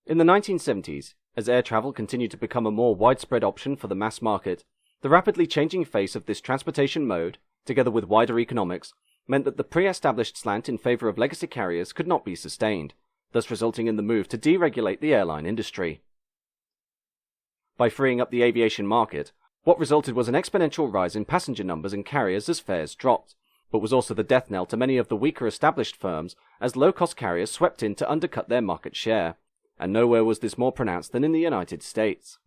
In the 1970s, as air travel continued to become a more widespread option for the mass market, the rapidly changing face of this transportation mode, together with wider economics, meant that the pre-established slant in favour of legacy carriers could not be sustained, thus resulting in the move to deregulate the airline industry. By freeing up the aviation market, what resulted was an exponential rise in passenger numbers and carriers as fares dropped, but was also the death knell to many of the weaker established firms as low-cost carriers swept in to undercut their market share, and nowhere was this more pronounced than in the United States.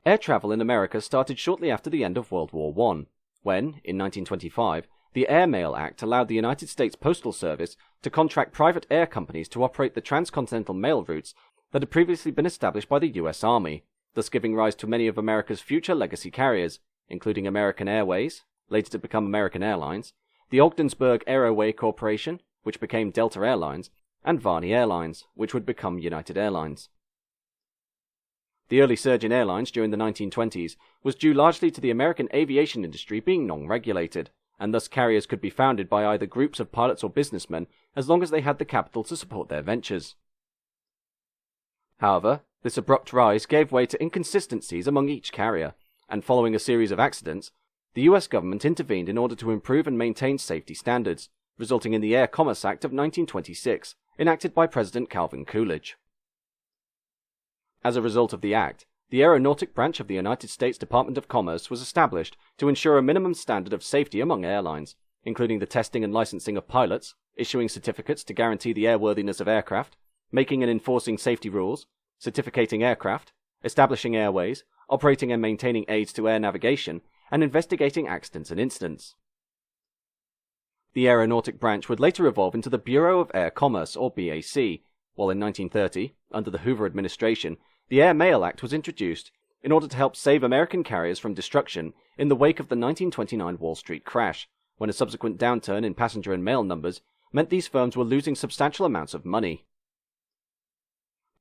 Air travel in America started shortly after the end of World War I, when, in 1925, the Airmail Act allowed the United States Postal Service to contract private air companies to operate the transcontinental mail routes that had previously been established by the US Army, thus giving rise to many of America's future legacy carriers, including American Airways, later to become American Airlines, the Ogdensburg Aeroway Corporation, which became Delta Airlines, and Varney Airlines, which would become United Airlines. The early surge in airlines during the 1920s was due largely to the American aviation industry being non-regulated, and thus carriers could be founded by either groups of pilots or businessmen as long as they had the capital to support their ventures. However, this abrupt rise gave way to inconsistencies among each carrier, and following a series of accidents, the US government intervened in order to improve and maintain safety standards, resulting in the Air Commerce Act of 1926, enacted by President Calvin Coolidge. As a result of the act, the Aeronautic Branch of the United States Department of Commerce was established to ensure a minimum standard of safety among airlines, including the testing and licensing of pilots, issuing certificates to guarantee the airworthiness of aircraft, making and enforcing safety rules, certificating aircraft, establishing airways, operating and maintaining aids to air navigation, and investigating accidents and incidents. The Aeronautic Branch would later evolve into the Bureau of Air Commerce, or BAC, while in 1930, under the Hoover administration, the Airmail Act was introduced in order to help save American carriers from destruction in the wake of the 1929 Wall Street crash, when a subsequent downturn in passenger and mail numbers meant these firms were losing substantial amounts of money.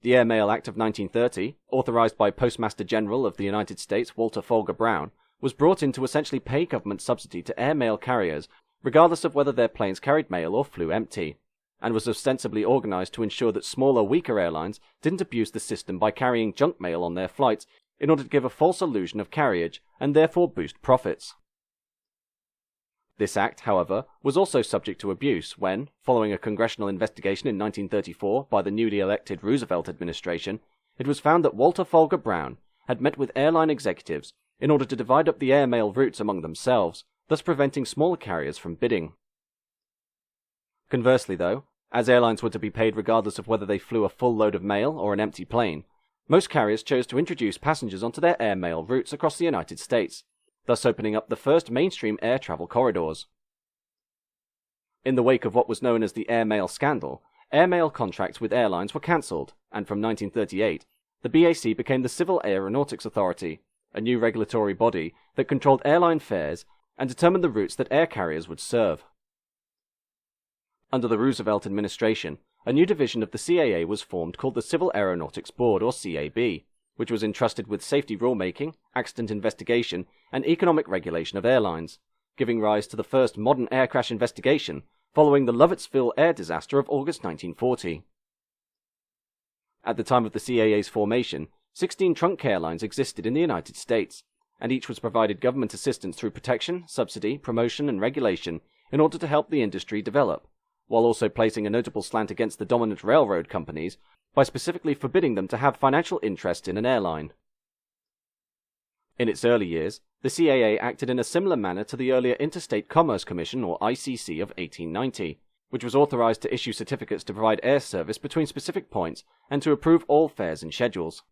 The Airmail Act of 1930, authorized by Postmaster General of the United States Walter Folger Brown, was brought in to essentially pay government subsidy to airmail carriers regardless of whether their planes carried mail or flew empty, and was ostensibly organized to ensure that smaller, weaker airlines didn't abuse the system by carrying junk mail on their flights in order to give a false illusion of carriage and therefore boost profits. This act, however, was also subject to abuse when, following a congressional investigation in 1934 by the newly elected Roosevelt administration, it was found that Walter Folger Brown had met with airline executives in order to divide up the airmail routes among themselves, thus preventing smaller carriers from bidding. Conversely, though, as airlines were to be paid regardless of whether they flew a full load of mail or an empty plane, most carriers chose to introduce passengers onto their airmail routes across the United States, thus opening up the first mainstream air travel corridors. In the wake of what was known as the airmail scandal, airmail contracts with airlines were cancelled, and from 1938, the BAC became the Civil Aeronautics Authority, a new regulatory body that controlled airline fares and determined the routes that air carriers would serve. Under the Roosevelt administration, a new division of the CAA was formed called the Civil Aeronautics Board, or CAB, which was entrusted with safety rulemaking, accident investigation, and economic regulation of airlines, giving rise to the first modern air crash investigation following the Lovettsville air disaster of August 1940. At the time of the CAA's formation, 16 trunk airlines existed in the United States, and each was provided government assistance through protection, subsidy, promotion, and regulation in order to help the industry develop, while also placing a notable slant against the dominant railroad companies by specifically forbidding them to have financial interest in an airline. In its early years, the CAA acted in a similar manner to the earlier Interstate Commerce Commission, or ICC, of 1890, which was authorized to issue certificates to provide air service between specific points and to approve all fares and schedules.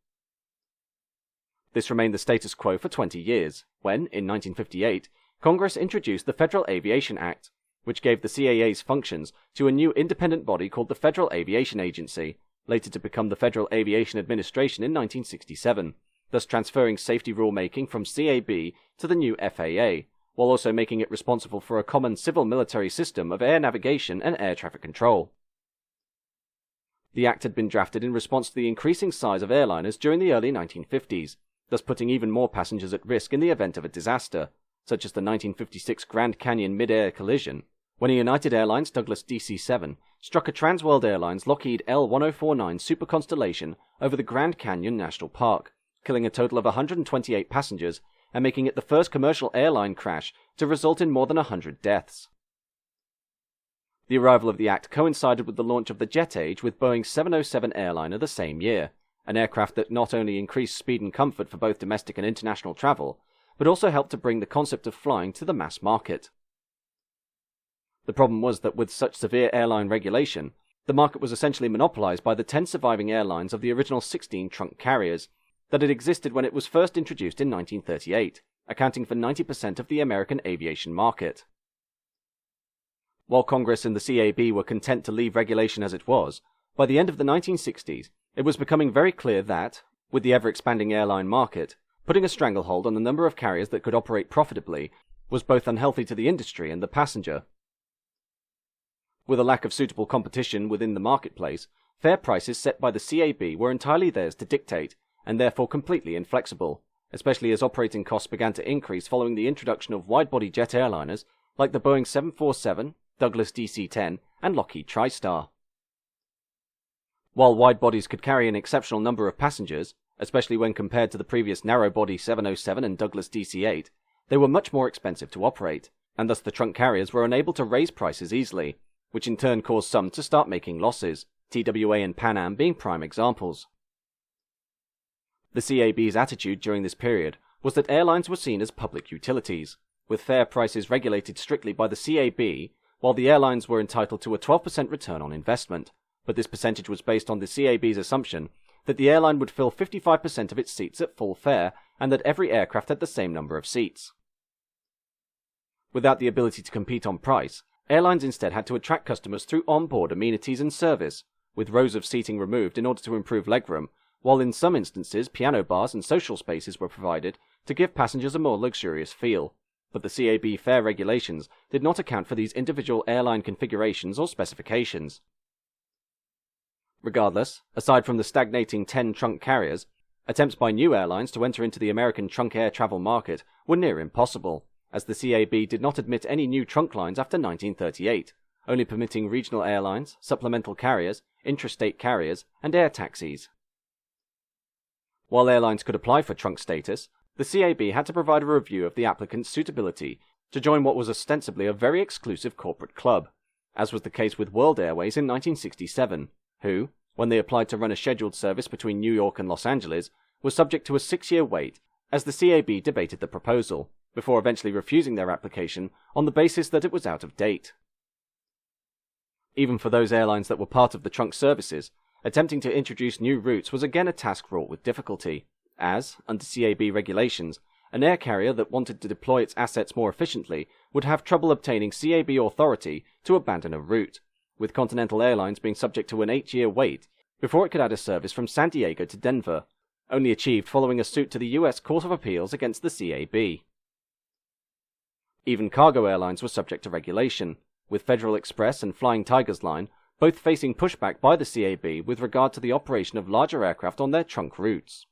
This remained the status quo for 20 years, when, in 1958, Congress introduced the Federal Aviation Act, which gave the CAA's functions to a new independent body called the Federal Aviation Agency, later to become the Federal Aviation Administration in 1967, thus transferring safety rulemaking from CAB to the new FAA, while also making it responsible for a common civil-military system of air navigation and air traffic control. The Act had been drafted in response to the increasing size of airliners during the early 1950s, thus putting even more passengers at risk in the event of a disaster, such as the 1956 Grand Canyon mid-air collision, when a United Airlines Douglas DC-7 struck a Transworld Airlines Lockheed L-1049 Super Constellation over the Grand Canyon National Park, killing a total of 128 passengers and making it the first commercial airline crash to result in more than 100 deaths. The arrival of the act coincided with the launch of the jet age with Boeing's 707 airliner the same year, an aircraft that not only increased speed and comfort for both domestic and international travel, but also helped to bring the concept of flying to the mass market. The problem was that with such severe airline regulation, the market was essentially monopolized by the 10 surviving airlines of the original 16 trunk carriers that had existed when it was first introduced in 1938, accounting for 90% of the American aviation market. While Congress and the CAB were content to leave regulation as it was, by the end of the 1960s, it was becoming very clear that, with the ever-expanding airline market, putting a stranglehold on the number of carriers that could operate profitably was both unhealthy to the industry and the passenger. With a lack of suitable competition within the marketplace, fare prices set by the CAB were entirely theirs to dictate, and therefore completely inflexible, especially as operating costs began to increase following the introduction of wide-body jet airliners like the Boeing 747, Douglas DC-10, and Lockheed TriStar. While wide-bodies could carry an exceptional number of passengers, especially when compared to the previous narrow-body 707 and Douglas DC-8, they were much more expensive to operate, and thus the trunk carriers were unable to raise prices easily, which in turn caused some to start making losses, TWA and Pan Am being prime examples. The CAB's attitude during this period was that airlines were seen as public utilities, with fare prices regulated strictly by the CAB, while the airlines were entitled to a 12% return on investment, but this percentage was based on the CAB's assumption that the airline would fill 55% of its seats at full fare and that every aircraft had the same number of seats. Without the ability to compete on price, airlines instead had to attract customers through on-board amenities and service, with rows of seating removed in order to improve legroom, while in some instances piano bars and social spaces were provided to give passengers a more luxurious feel. But the CAB fare regulations did not account for these individual airline configurations or specifications. Regardless, aside from the stagnating 10 trunk carriers, attempts by new airlines to enter into the American trunk air travel market were near impossible, as the CAB did not admit any new trunk lines after 1938, only permitting regional airlines, supplemental carriers, intrastate carriers, and air taxis. While airlines could apply for trunk status, the CAB had to provide a review of the applicant's suitability to join what was ostensibly a very exclusive corporate club, as was the case with World Airways in 1967, who, when they applied to run a scheduled service between New York and Los Angeles, was subject to a 6-year wait as the CAB debated the proposal, before eventually refusing their application on the basis that it was out of date. Even for those airlines that were part of the trunk services, attempting to introduce new routes was again a task fraught with difficulty, as, under CAB regulations, an air carrier that wanted to deploy its assets more efficiently would have trouble obtaining CAB authority to abandon a route, with Continental Airlines being subject to an 8-year wait before it could add a service from San Diego to Denver, only achieved following a suit to the US Court of Appeals against the CAB. Even cargo airlines were subject to regulation, with Federal Express and Flying Tigers Line both facing pushback by the CAB with regard to the operation of larger aircraft on their trunk routes.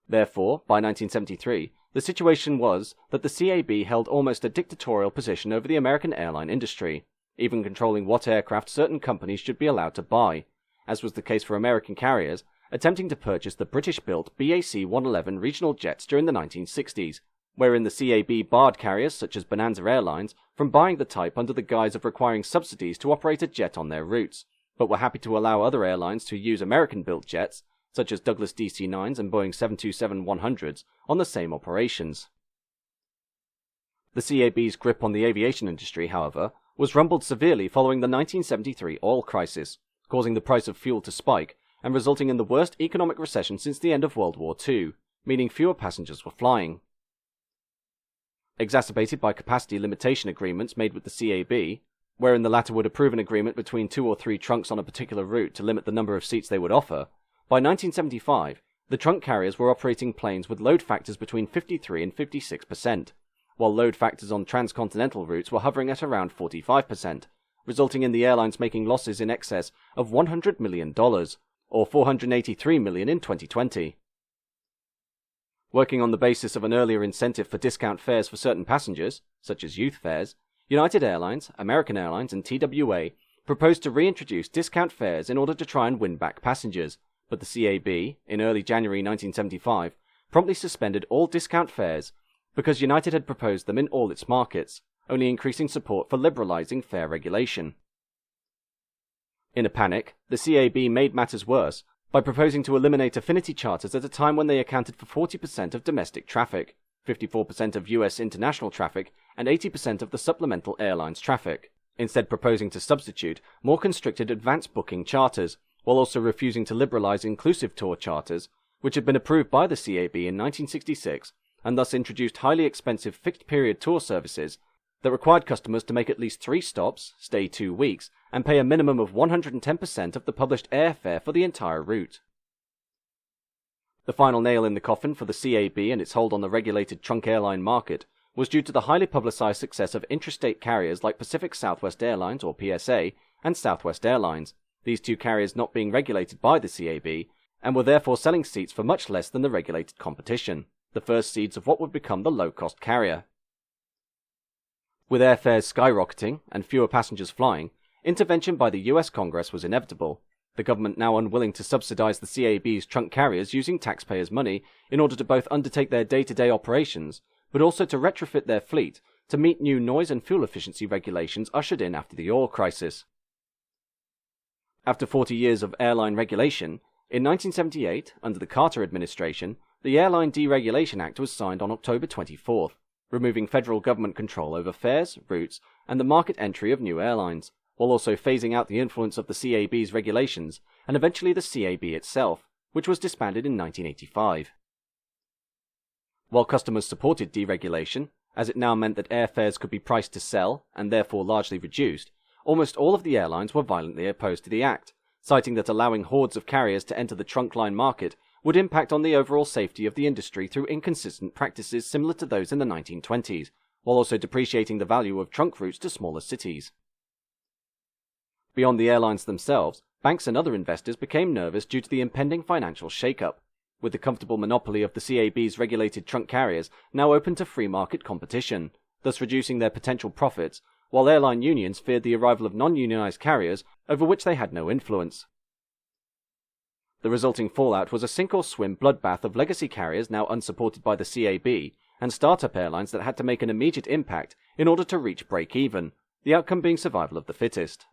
Therefore, by 1973, the situation was that the CAB held almost a dictatorial position over the American airline industry, even controlling what aircraft certain companies should be allowed to buy, as was the case for American carriers attempting to purchase the British-built BAC-111 regional jets during the 1960s, wherein the CAB barred carriers such as Bonanza Airlines from buying the type under the guise of requiring subsidies to operate a jet on their routes, but were happy to allow other airlines to use American-built jets, such as Douglas DC-9s and Boeing 727-100s, on the same operations. The CAB's grip on the aviation industry, however, was rumbled severely following the 1973 oil crisis, causing the price of fuel to spike and resulting in the worst economic recession since the end of World War II, meaning fewer passengers were flying. Exacerbated by capacity limitation agreements made with the CAB, wherein the latter would approve an agreement between 2 or 3 trunks on a particular route to limit the number of seats they would offer, by 1975, the trunk carriers were operating planes with load factors between 53 and 56%, while load factors on transcontinental routes were hovering at around 45%, resulting in the airlines making losses in excess of $100 million, or $483 million in 2020. Working on the basis of an earlier incentive for discount fares for certain passengers, such as youth fares, United Airlines, American Airlines, and TWA proposed to reintroduce discount fares in order to try and win back passengers, but the CAB, in early January 1975, promptly suspended all discount fares because United had proposed them in all its markets, only increasing support for liberalising fare regulation. In a panic, the CAB made matters worse by proposing to eliminate affinity charters at a time when they accounted for 40% of domestic traffic, 54% of US international traffic, and 80% of the supplemental airlines traffic, instead proposing to substitute more constricted advance booking charters, while also refusing to liberalise inclusive tour charters, which had been approved by the CAB in 1966, and thus introduced highly expensive fixed-period tour services that required customers to make at least 3 stops, stay 2 weeks, and pay a minimum of 110% of the published airfare for the entire route. The final nail in the coffin for the CAB and its hold on the regulated trunk airline market was due to the highly publicised success of intrastate carriers like Pacific Southwest Airlines, or PSA, and Southwest Airlines, these 2 carriers not being regulated by the CAB, and were therefore selling seats for much less than the regulated competition, the first seeds of what would become the low-cost carrier. With airfares skyrocketing and fewer passengers flying, intervention by the US Congress was inevitable, the government now unwilling to subsidise the CAB's trunk carriers using taxpayers' money in order to both undertake their day-to-day operations, but also to retrofit their fleet to meet new noise and fuel efficiency regulations ushered in after the oil crisis. After 40 years of airline regulation, in 1978, under the Carter administration, the Airline Deregulation Act was signed on October 24th, removing federal government control over fares, routes, and the market entry of new airlines, while also phasing out the influence of the CAB's regulations and eventually the CAB itself, which was disbanded in 1985. While customers supported deregulation, as it now meant that airfares could be priced to sell and therefore largely reduced, almost all of the airlines were violently opposed to the act, citing that allowing hordes of carriers to enter the trunkline market would impact on the overall safety of the industry through inconsistent practices similar to those in the 1920s, while also depreciating the value of trunk routes to smaller cities. Beyond the airlines themselves, banks and other investors became nervous due to the impending financial shake-up, with the comfortable monopoly of the CAB's regulated trunk carriers now open to free market competition, thus reducing their potential profits, while airline unions feared the arrival of non-unionized carriers over which they had no influence. The resulting fallout was a sink-or-swim bloodbath of legacy carriers now unsupported by the CAB, and startup airlines that had to make an immediate impact in order to reach break-even, the outcome being survival of the fittest.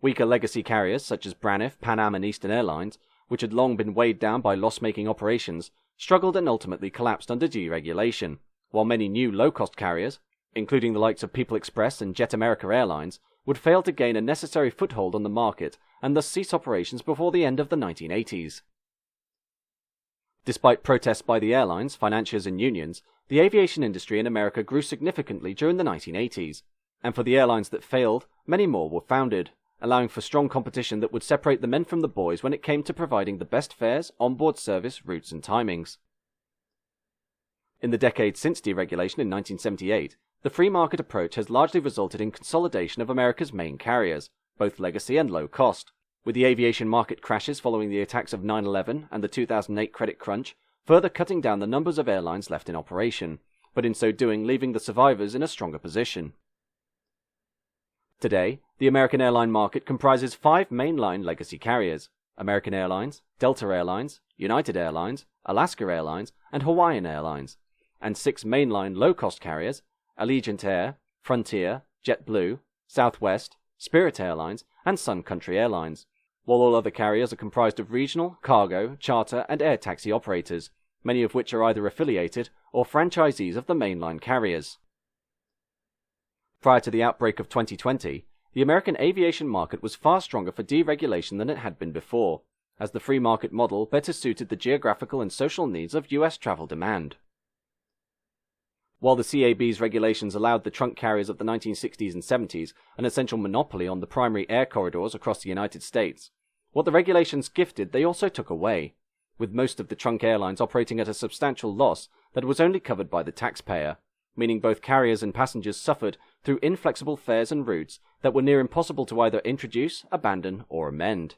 Weaker legacy carriers such as Braniff, Pan Am and Eastern Airlines, which had long been weighed down by loss-making operations, struggled and ultimately collapsed under deregulation, while many new low-cost carriers, including the likes of People Express and Jet America Airlines, would fail to gain a necessary foothold on the market and thus cease operations before the end of the 1980s. Despite protests by the airlines, financiers and unions, the aviation industry in America grew significantly during the 1980s, and for the airlines that failed, many more were founded, allowing for strong competition that would separate the men from the boys when it came to providing the best fares, onboard service, routes and timings. In the decade since deregulation in 1978, the free market approach has largely resulted in consolidation of America's main carriers, both legacy and low cost, with the aviation market crashes following the attacks of 9/11 and the 2008 credit crunch further cutting down the numbers of airlines left in operation, but in so doing leaving the survivors in a stronger position. Today, the American airline market comprises 5 mainline legacy carriers: American Airlines, Delta Airlines, United Airlines, Alaska Airlines, and Hawaiian Airlines, and 6 mainline low-cost carriers: Allegiant Air, Frontier, JetBlue, Southwest, Spirit Airlines, and Sun Country Airlines, while all other carriers are comprised of regional, cargo, charter, and air taxi operators, many of which are either affiliated or franchisees of the mainline carriers. Prior to the outbreak of 2020, the American aviation market was far stronger for deregulation than it had been before, as the free market model better suited the geographical and social needs of US travel demand. While the CAB's regulations allowed the trunk carriers of the 1960s and 70s an essential monopoly on the primary air corridors across the United States, what the regulations gifted they also took away, with most of the trunk airlines operating at a substantial loss that was only covered by the taxpayer, meaning both carriers and passengers suffered through inflexible fares and routes that were near impossible to either introduce, abandon, or amend.